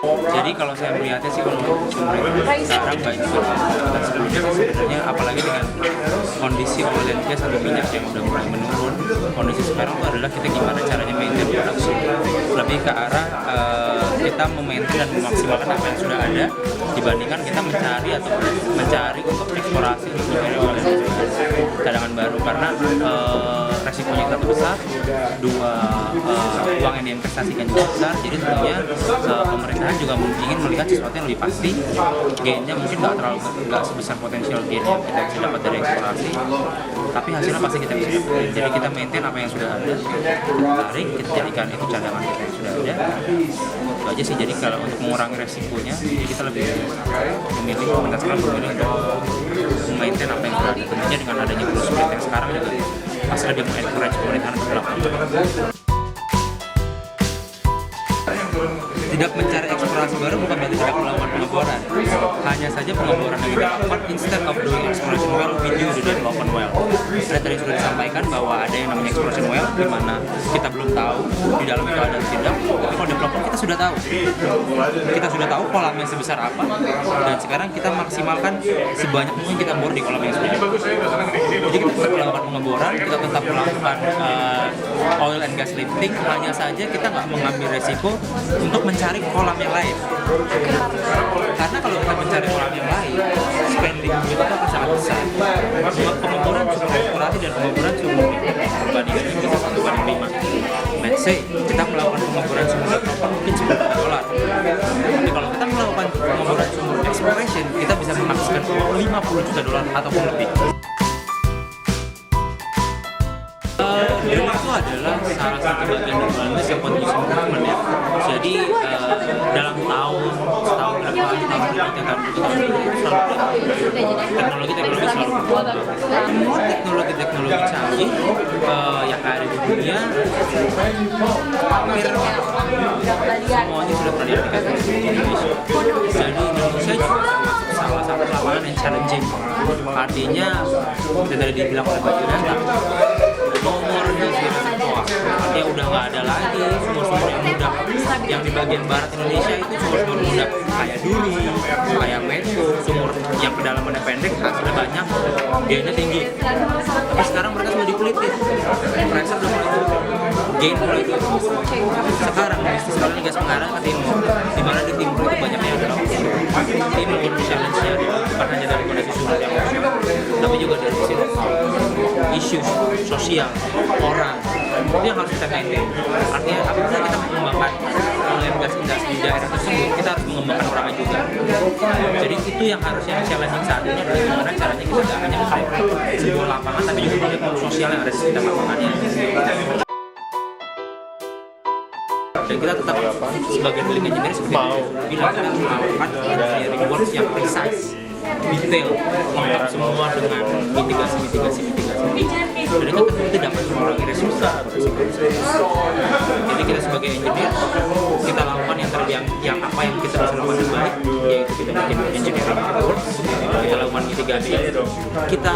Jadi kalau saya melihatnya sih kalau pemerintah sekarang baik kita sebelumnya sebenarnya apalagi dengan kondisi oil and gas atau minyak yang udah mulai menurun, kondisi sekarang itu adalah kita gimana caranya maintain produksi, lebih ke arah kita memaintain dan memaksimalkan apa yang sudah ada dibandingkan kita mencari untuk eksplorasi cadangan baru karena resikonya satu besar, dua uang yang diinvestasikan juga besar, jadi tentunya pemerintahan juga ingin melihat sesuatu yang lebih pasti, gainnya mungkin nggak sebesar potensial gain yang kita bisa dapat dari eksplorasi, tapi hasilnya pasti kita bisa dapat. Jadi kita maintain apa yang sudah ada, tarik, kita jadikan itu cadangan kita yang sudah ada. Itu aja sih. Jadi kalau untuk mengurangi resikonya, jadi kita lebih memilih untuk memaintain apa yang sudah ada. Tentunya dengan adanya growth split yang sekarang juga pasti lebih mengencourage pemerintahan untuk melakukan. Tidak mencari eksplorasi baru bukan berarti tidak melakukan pengeboran. Hanya saja pengeboran yang kita lakukan instead of doing exploration well, we do the development well. Tadi sudah disampaikan bahwa ada yang namanya exploration well, di mana kita belum tahu di dalam itu ada tidak. Tapi kalau development kita sudah tahu. Kita sudah tahu kolamnya sebesar apa, dan sekarang kita maksimalkan sebanyak mungkin kita bor di kolam yang sudah ada. Jadi kita tetap melakukan pengeboran, kita tetap melakukan oil and gas lifting. Hanya saja kita nggak mengambil resiko untuk mencari kolam yang lain, karena kalau kita mencari kolam yang lain, spending kita akan sangat besar. Pengeboran cukup eksplorasi dan pengeboran cukup berbandingan bisa 1:5. Let's say kita melakukan pengeboran sumur development mungkin $10. Tapi kalau kita melakukan pengeboran sumur exploration, kita bisa menghabiskan $50 juta ataupun lebih. Drill itu adalah salah satu bagian dari wellness yang continuous improvement ya. Jadi dalam setahun ke depan, tahun teknologi selalu berkembang. Semua teknologi canggih yang ada di dunia hampir semuanya sudah pernah diaplikasikan di Indonesia. Jadi Indonesia juga salah satu lapangan yang challenging. Artinya, yang tadi dibilang oleh Pak Yudhanta, nomornya sudah semua, artinya udah nggak ada lagi sumur-sumur yang muda yang di bagian barat Indonesia itu sumur-sumur muda kayak Duri, kayak Meto, sumur yang kedalamannya pendek, hasilnya banyak, gainnya tinggi. Tapi sekarang mereka sudah dipelitin, pressure udah mulai turun, gain mulai turun. Sekarang sekali gas mengarah ke timur, di mana di timur itu banyaknya adalah timur challenge-nya bukan hanya dari kondisi sumur yang offshore, tapi juga dari sisi isu sosial orang itu yang harus kita maintain. Artinya apabila kita mengembangkan oil and gas industri di daerah tersebut, kita harus mengembangkan orangnya juga. Jadi itu yang harusnya challenging saat ini adalah gimana caranya kita tidak hanya mengembangkan sebuah lapangan, tapi juga proyek sosial yang ada di sekitar lapangannya. Dan kita tetap sebagai drilling engineer seperti itu, bila kita melakukan engineering work yang precise, detail, lengkap semua dengan mitigasi. Jadi kita tentu dapat mengurangi resiko. Jadi kita sebagai engineer, kita lakukan yang apa yang kita bisa lakukan dengan baik, yaitu kita bikin engineering work, kita lakukan mitigasi, kita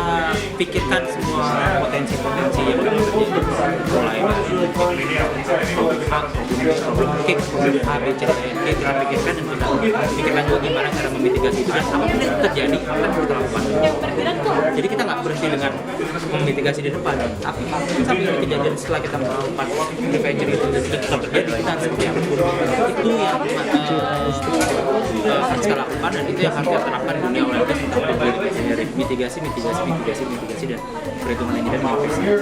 pikirkan semua potensi yang akan terjadi, mulai dari problem kick, A, B, C, D, E, kita pikirkan dan kita pikirkan juga gimana cara memitigasi itu, dan apabila itu terjadi, apa yang kita lakukan. Jadi kita nggak berhenti dengan memitigasi di depan, tapi sampai ini kejadian setelah kita melakukan prevention itu dan sudah terjadi, kita harus seperti apa. Itu yang harus kita lakukan, dan itu yang harus kita terapkan di dunia oil and gas untuk mitigasi dan perhitungan engineering yang efisien.